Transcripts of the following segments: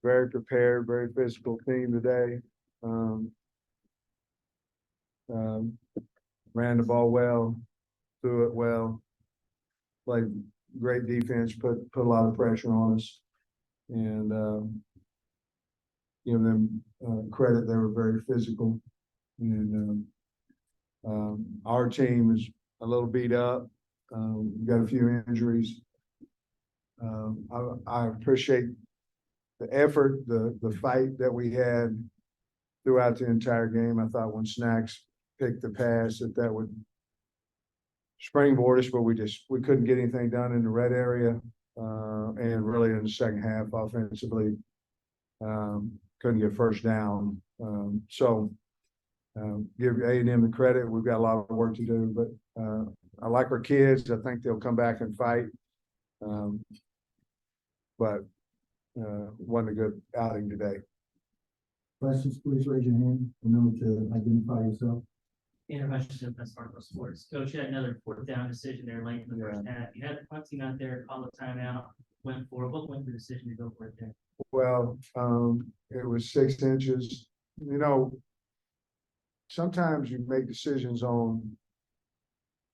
very prepared, very physical team today. Ran the ball well, threw it well, played great defense, put a lot of pressure on us, and give them credit. They were very physical, and our team is a little beat up. We've got a few injuries. I appreciate the effort, the fight that we had throughout the entire game. I thought when Snacks picked the pass that would springboard us, but we couldn't get anything done in the red area, and really in the second half offensively, couldn't get first down. Give A&M the credit. We've got a lot of work to do, but I like our kids. I think they'll come back and fight. But wasn't a good outing today. Questions, please raise your hand. Remember to identify yourself. Intervention of Sparkle Sports. Coach, you had another fourth down decision there late in the first half. You had the punt team out there, call a timeout, went for it. What went the decision to go for it there? Well, it was 6 inches. You know, sometimes you make decisions on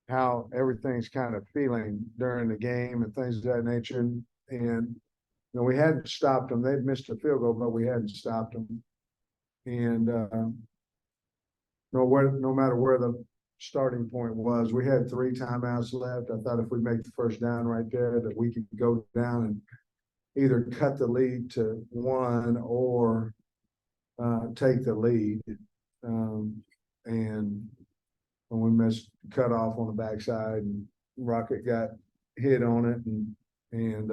how everything's kind of feeling during the game and things of that nature. And you know, we hadn't stopped them. They'd missed a field goal, but we hadn't stopped them. And no matter where the starting point was, we had 3 timeouts left. I thought if we make the first down right there, that we could go down and either cut the lead to 1 or take the lead. And when we missed cut off on the backside, and Rocket got hit on it, and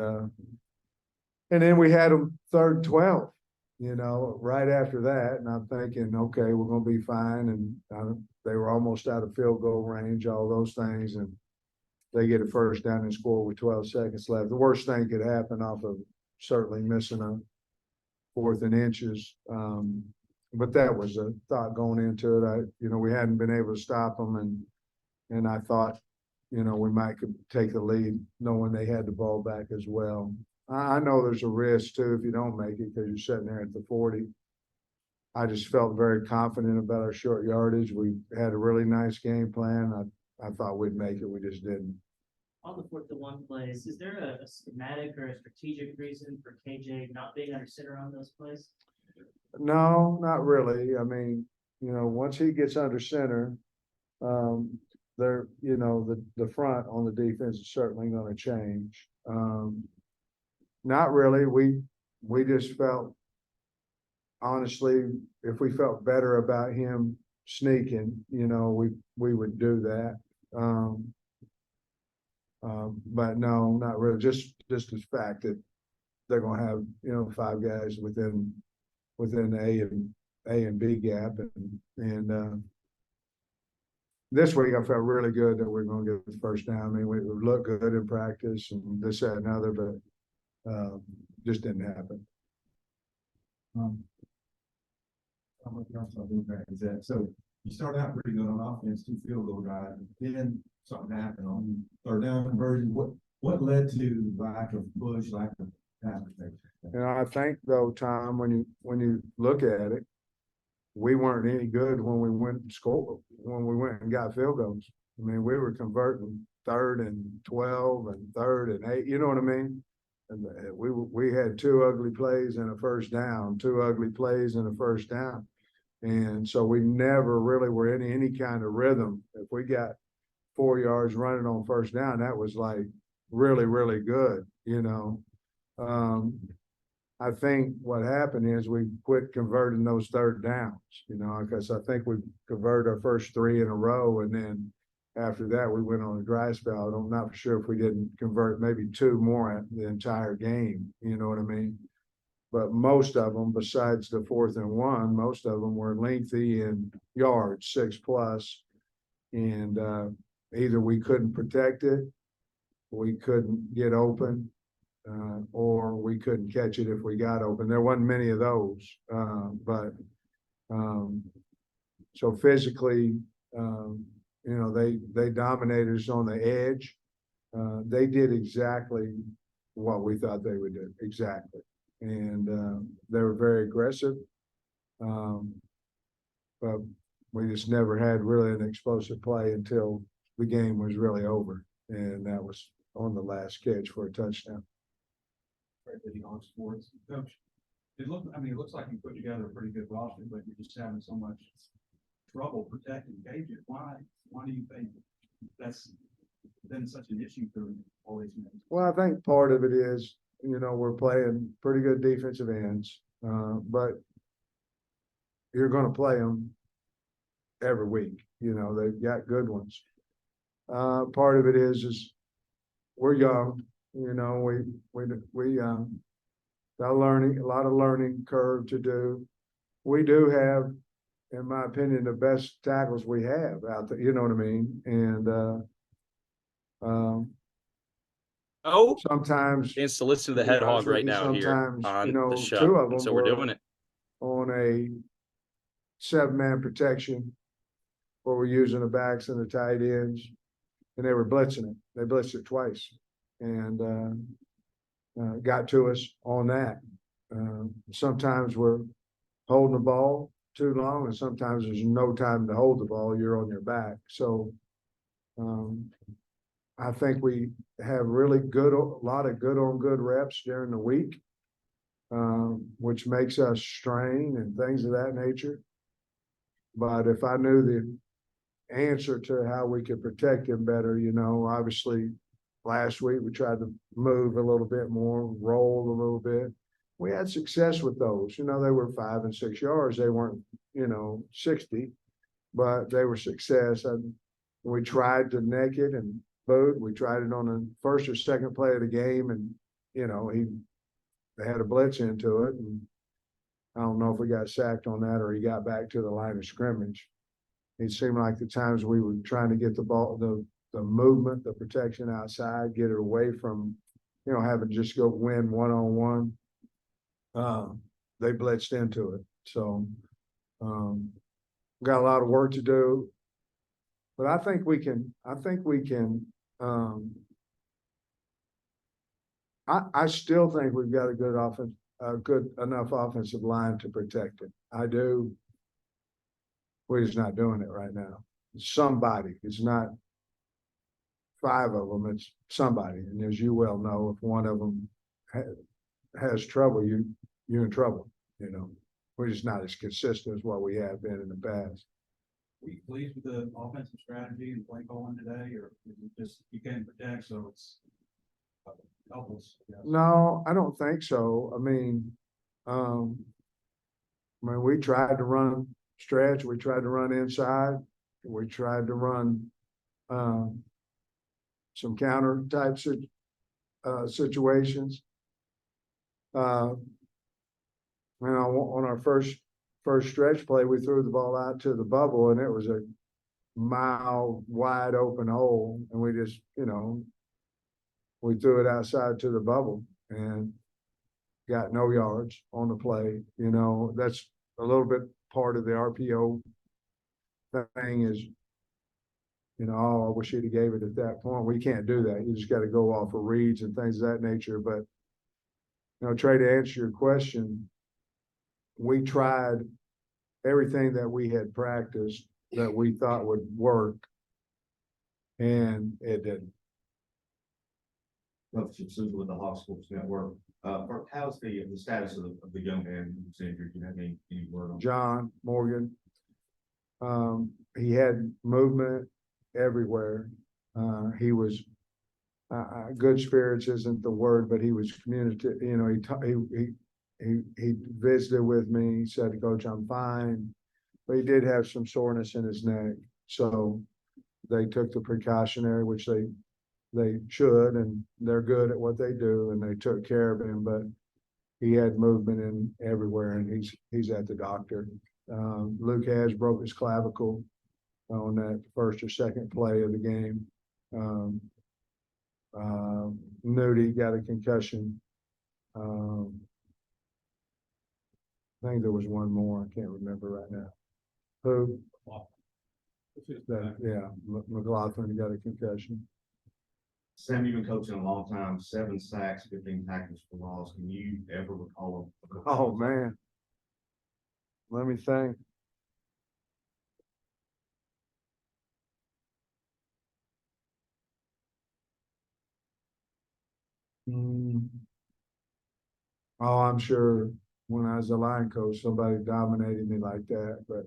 then we had them 3rd and 12, you know, right after that. And I'm thinking, okay, we're going to be fine. And they were almost out of field goal range, all those things. And they get a first down and score with 12 seconds left. The worst thing could happen off of certainly missing a 4th and inches. But that was a thought going into it. You know, we hadn't been able to stop them. And I thought, you know, we might could take the lead knowing they had the ball back as well. I know there's a risk too if you don't make it because you're sitting there at the 40. I just felt very confident about our short yardage. We had a really nice game plan. I thought we'd make it. We just didn't. On the 4th and 1 plays, is there a schematic or a strategic reason for KJ not being under center on those plays? No, not really. I mean, you know, once he gets under center, there, you know, the front on the defense is certainly going to change. Not really. We just felt, honestly, if we felt better about him sneaking, you know, we would do that. But no, not really. Just the fact that they're going to have, you know, 5 guys within the A and B gap, and this week I felt really good that we're going to get the first down. I mean, we looked good in practice and this, that, and other, but just didn't happen. So you started out pretty good on offense, 2 field goal drives, then something happened on 3rd down conversion. What led to lack of push, lack of pass protection? You know, I think though, Tom, when you look at it, we weren't any good when we went and got field goals. I mean, we were converting 3rd and 12 and 3rd and 8. You know what I mean? And we had 2 ugly plays and a first down, 2 ugly plays and a first down. And so we never really were in any kind of rhythm. If we got 4 yards running on first down, that was like really, really good, you know. I think what happened is we quit converting those 3rd downs, you know, because I think we converted our first 3 in a row. And then after that, we went on a dry spell. I'm not for sure if we didn't convert maybe 2 more at the entire game, you know what I mean? But most of them, besides the 4th and 1, most of them were lengthy and yards, 6+. And either we couldn't protect it, we couldn't get open, or we couldn't catch it if we got open. There wasn't many of those, but so physically, you know, they dominated us on the edge. They did exactly what we thought they would do, exactly. And they were very aggressive. But we just never had really an explosive play until the game was really over. And that was on the last catch for a touchdown. On sports. Coach, it looks like you put together a pretty good roster, but you're just having so much trouble protecting Gages. Why do you think that's been such an issue for all these men? Well, I think part of it is, we're playing pretty good defensive ends, but you're going to play them every week. They've got good ones. Part of it is we're young. We got a lot of learning curve to do. We do have, in my opinion, the best tackles we have out there. You know what I mean? And sometimes Chance to listen to the head hog right now here sometimes, on the show. two of them So we're were doing it. on a 7-man protection where we're using the backs and the tight ends, and they were blitzing it. They blitzed it twice and got to us on that. Sometimes we're holding the ball too long, and sometimes there's no time to hold the ball. You're on your back. So I think we have really a lot of good on good reps during the week, which makes us strain and things of that nature. But if I knew the answer to how we could protect him better, obviously last week we tried to move a little bit more, roll a little bit. We had success with those. They were 5 and 6 yards. They weren't, 60, but they were success. And we tried to neck it and boot. We tried it on the first or second play of the game, and they had a blitz into it, and I don't know if we got sacked on that or he got back to the line of scrimmage. It seemed like the times we were trying to get the ball, the movement, the protection outside, get it away from, having to just go win one-on-one. They blitzed into it. So got a lot of work to do, but I think we can, I still think we've got a good enough offensive line to protect it. I do. We're just not doing it right now. Somebody, it's not 5 of them, it's somebody. And as you well know, if one of them has trouble, you're in trouble. We're just not as consistent as what we have been in the past. Were you pleased with the offensive strategy and play calling today, or is it just you can't protect, so it's helpless? No, I don't think so. I mean, we tried to run stretch, we tried to run inside, we tried to run some counter types of situations. On our first stretch play, we threw the ball out to the bubble, and it was a mile wide open hole, and we just, we threw it outside to the bubble and got no yards on the play. That's a little bit part of the RPO thing is, I wish he'd have gave it at that point. We can't do that. You just got to go off of reads and things of that nature. But, Trey, to answer your question, we tried everything that we had practiced that we thought would work, and it didn't. Relative with the Hawk Sports Network. How's the status of the young man who's injured? Do you have any word on John Morgan? He had movement everywhere. He was good spirits isn't the word, but he was communicative. He visited with me. He said, "Coach, I'm fine," but he did have some soreness in his neck. So they took the precautionary, which they should, and they're good at what they do, and they took care of him. But he had movement in everywhere, and he's at the doctor. Luke has broke his clavicle on that first or second play of the game. Nudie got a concussion. I think there was one more. I can't remember right now. Who? McLaughlin got a concussion. Sam, you've been coaching a long time, 7 sacks, 15 tackles for loss. Can you ever recall a Oh, man. Let me think. Hmm. Oh, I'm sure when I was a line coach, somebody dominated me like that, but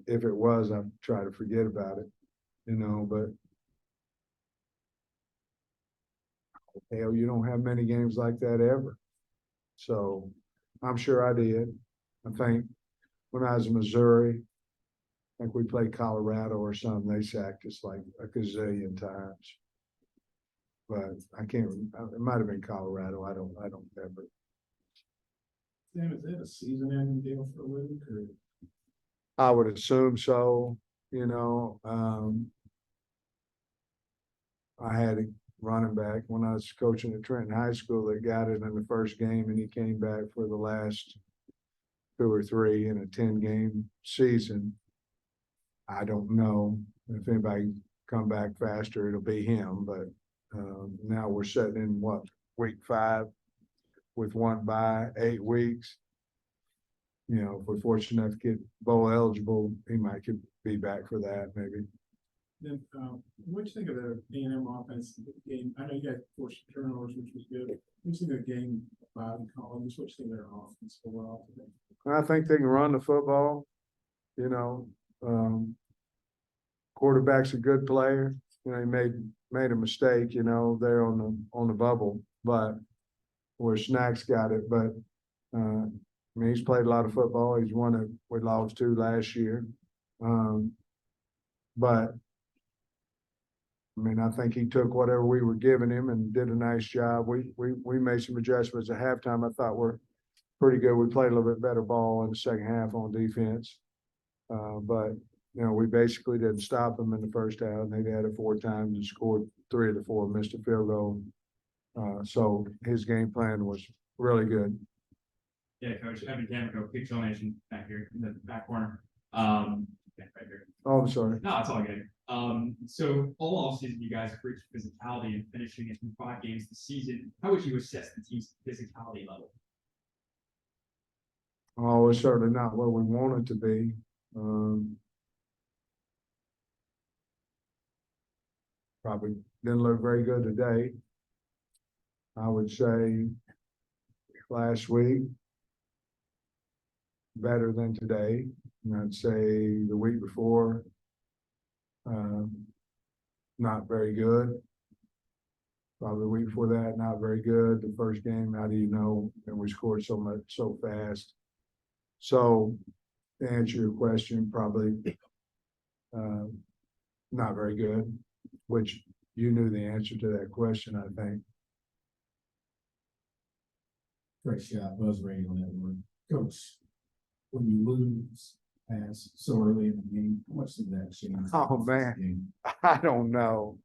if it was, I'd try to forget about it, but hell, you don't have many games like that ever. So I'm sure I did. I think when I was in Missouri, I think we played Colorado or something, they sacked us like a gazillion times. But I can't, it might have been Colorado. I don't remember. Sam, is that a season-ending deal for Luke, or? I would assume so, I had a running back when I was coaching at Trenton High School that got it in the first game and he came back for the last 2 or 3 in a 10-game season. I don't know if anybody come back faster, it'll be him, but now we're sitting in week 5 with 1 bye, 8 weeks. If we're fortunate enough to get bowl eligible, he could be back for that maybe. Then, what do you think of the A&M offense game? I know you got forced turnovers, which was good. What do you think of the game 5 in college? What do you think of their offense overall today? I think they can run the football, quarterback's a good player. He made a mistake, there on the bubble, but where Snacks got it. But he's played a lot of football. He's won it. We lost 2 last year. But I think he took whatever we were giving him and did a nice job. We made some adjustments at halftime. I thought we're pretty good. We played a little bit better ball in the second half on defense. But we basically didn't stop them in the first half. They had it 4 times and scored 3 of the 4, missed a field goal. So his game plan was really good. Yeah, Coach Evan Camico, Big Show Nation back here in the back corner. Yeah, right here. Oh, I'm sorry. No, it's all good. So all offseason, you guys have reached physicality and finishing it in 5 games this season. How would you assess the team's physicality level? Oh, it's certainly not what we want it to be. Probably didn't look very good today. I would say last week better than today. And I'd say the week before not very good. Probably the week before that, not very good. The first game, how do you know? And we scored so much so fast. So to answer your question, probably not very good, which you knew the answer to that question, I think. Great shot, buzz rating on that one. Coach, when you lose pass so early in the game, how much did that change? Oh, man. I don't know.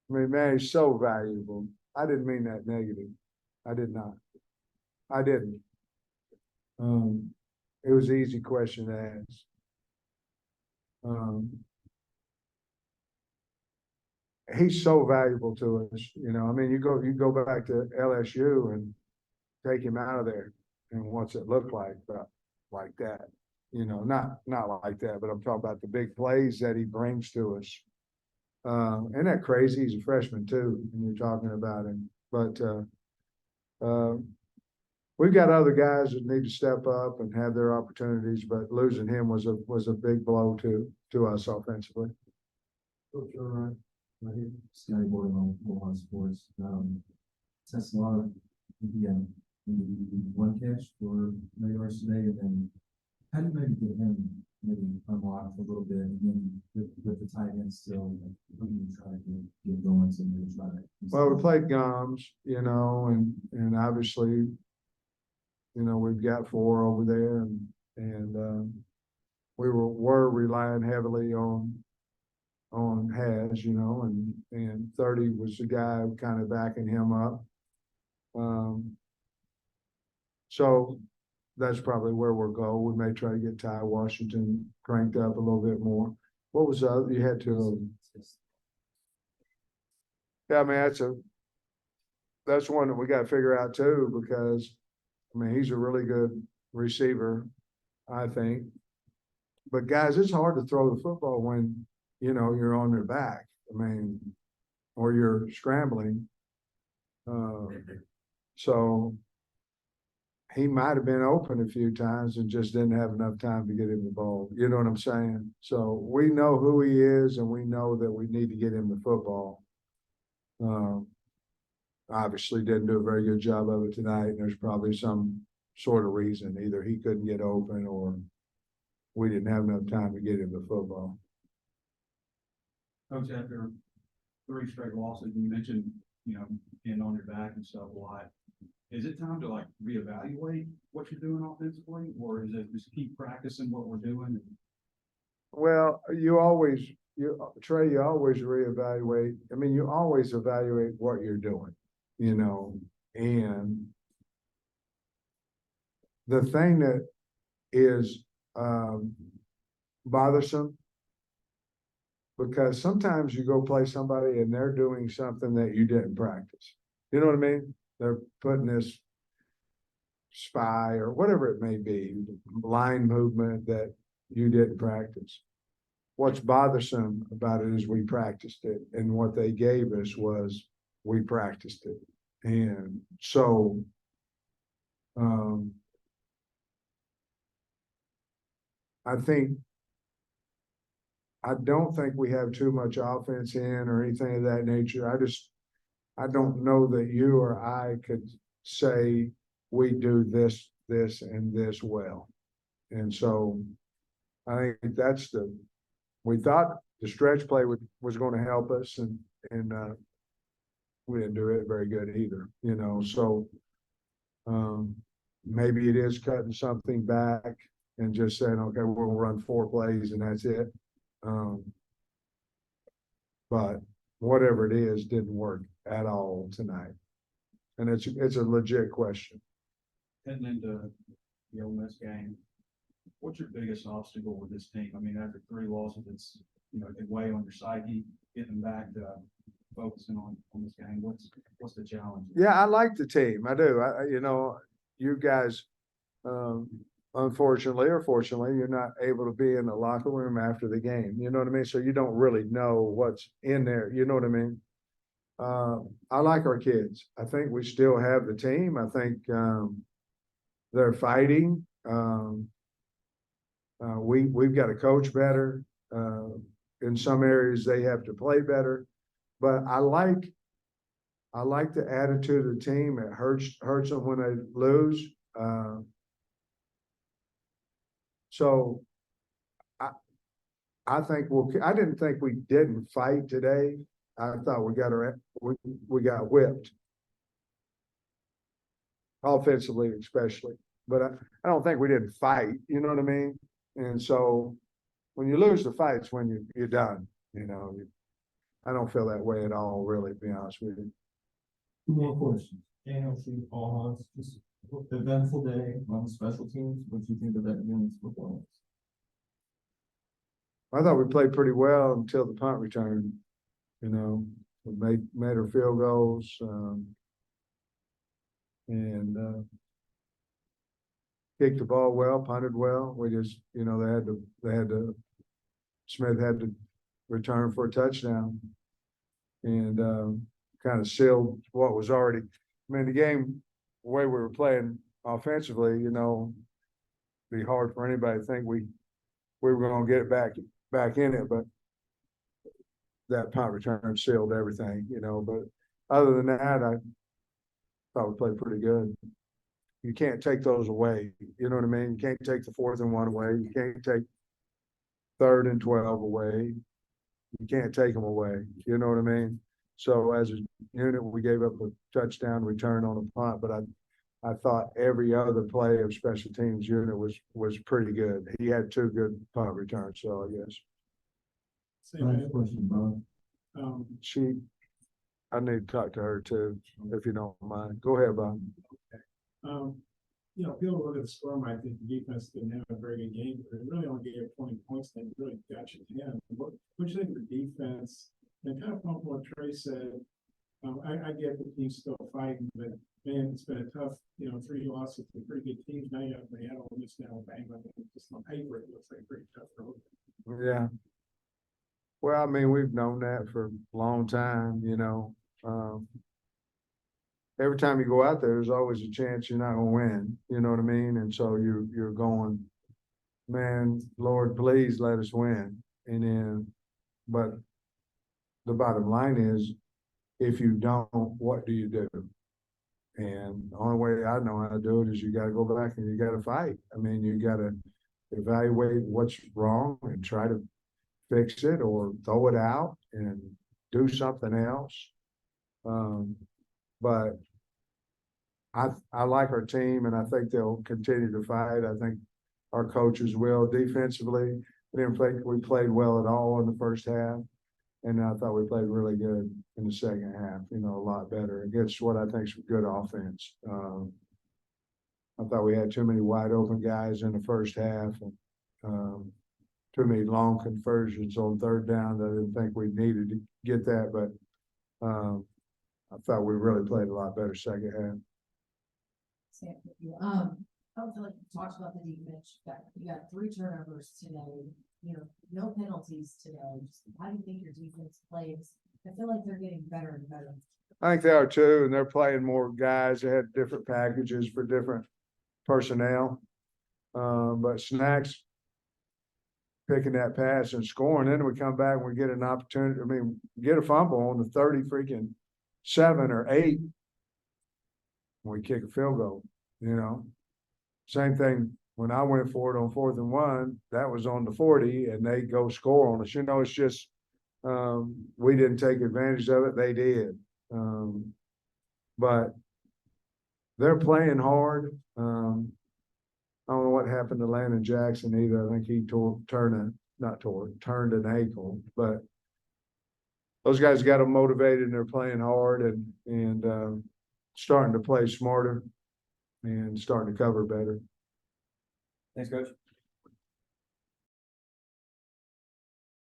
Man, he's so valuable. I didn't mean that negative. I did not. I didn't. It was an easy question to ask. He's so valuable to us. You go back to LSU and take him out of there, and what's it look like that? Not like that, but I'm talking about the big plays that he brings to us. Isn't that crazy? He's a freshman too, and you're talking about him. But we've got other guys that need to step up and have their opportunities, but losing him was a big blow to us offensively. Coach, you're right. Right here. Scotty Board on WR Sports. Test a lot of one catch for WR today, and then how do you maybe get him unlocked a little bit, and then with the tight end still, who do you try to get going to maybe try to? Well, we played Gomes, and obviously, we've got 4 over there, and we were relying heavily on Has, and 30 was the guy kind of backing him up. So that's probably where we'll go. We may try to get Tai Washington cranked up a little bit more. What was the other? You had to. Yeah, I mean that's one that we gotta figure out too, because, I mean, he's a really good receiver, I think. But guys, it's hard to throw the football when, you know, you're on their back. I mean, or you're scrambling. So he might have been open a few times and just didn't have enough time to get him the ball. You know what I'm saying? So we know who he is and we know that we need to get him the football. Obviously didn't do a very good job of it tonight. And there's probably some sort of reason. Either he couldn't get open or we didn't have enough time to get him the football. Coach, after 3 straight losses, you mentioned, you know, being on your back and stuff a lot. Is it time to like reevaluate what you're doing offensively, or is it just keep practicing what we're doing? Well, Trey, you always reevaluate. I mean, you always evaluate what you're doing, you know, and the thing that is bothersome, because sometimes you go play somebody and they're doing something that you didn't practice. You know what I mean? They're putting this spy or whatever it may be, line movement that you didn't practice. What's bothersome about it is we practiced it, and what they gave us was we practiced it. And so I don't think we have too much offense in or anything of that nature. I don't know that you or I could say we do this, and this well. And so I think we thought the stretch play was going to help us, and we didn't do it very good either, you know. So maybe it is cutting something back and just saying, okay, we'll run 4 plays and that's it. But whatever it is, didn't work at all tonight. And it's a legit question. Heading into the Ole Miss game, what's your biggest obstacle with this team? I mean, after 3 losses, it's, you know, it weigh on your psyche, getting back to focusing on this game. What's the challenge? Yeah, I like the team. I do. You know, you guys, unfortunately or fortunately, you're not able to be in the locker room after the game. You know what I mean? So you don't really know what's in there. You know what I mean? I like our kids. I think we still have the team. I think they're fighting. We've got to coach better. In some areas, they have to play better. But I like the attitude of the team. It hurts them when they lose. So I think I didn't think we didn't fight today. I thought we got whipped. Offensively, especially. But I don't think we didn't fight, you know what I mean? And so when you lose the fights, when you're done, you know, I don't feel that way at all, really, to be honest with you. 2 more questions. All Hogs, just eventful day on the special teams. What do you think of that unit's performance? I thought we played pretty well until the punt return. You know, we made our field goals, and kicked the ball well, punted well. We just, you know, Smith had to return for a touchdown, and kind of sealed what was already. I mean, the game, the way we were playing offensively, you know, be hard for anybody to think we were going to get it back in it, but that punt return sealed everything, you know. But other than that, I thought we played pretty good. You can't take those away. You know what I mean? You can't take the 4th and 1 away. You can't take 3rd and 12 away. You can't take them away. You know what I mean? So as a unit, we gave up a touchdown return on a punt, but I thought every other play of special teams unit was pretty good. He had 2 good punt returns, so I guess. Last question, Bob. I need to talk to her too, if you don't mind. Go ahead, Bob. You know, people look at the score, might think the defense didn't have a very good game, but it really only gave 20 points. They really got you down. What do you think of the defense? And kind of from what Trey said, I get the team's still fighting, but man, it's been a tough, 3 losses to pretty good teams. Now you have the All Miss now, Bangor, just on paper, it looks like a pretty tough road. Yeah. Well, I mean, we've known that for a long time, every time you go out there, there's always a chance you're not gonna win, you know what I mean? And so you're going, man, Lord, please let us win. And then, but the bottom line is, if you don't, what do you do? And the only way I know how to do it is you gotta go back and you gotta fight. I mean, you gotta evaluate what's wrong and try to fix it or throw it out and do something else. But I like our team and I think they'll continue to fight. I think our coaches will. Defensively, I didn't think we played well at all in the first half. And I thought we played really good in the second half, a lot better against what I think is good offense. I thought we had too many wide open guys in the first half and too many long conversions on third down that I didn't think we needed to get that, but I thought we really played a lot better second half. Sam, with you. I don't feel like you talked about the defense. You got 3 turnovers today, no penalties today. How do you think your defense plays? I feel like they're getting better and better. I think they are too, and they're playing more guys. They had different packages for different personnel. But Snacks picking that pass and scoring, then we come back and we get an opportunity. I mean, get a fumble on the 30 freaking 7 or 8. We kick a field goal, Same thing when I went for it on 4th and 1, that was on the 40 and they go score on us. It's just we didn't take advantage of it. They did. But they're playing hard. I don't know what happened to Landon Jackson either. I think he turned an ankle, but those guys got them motivated and they're playing hard and starting to play smarter and starting to cover better. Thanks, Coach.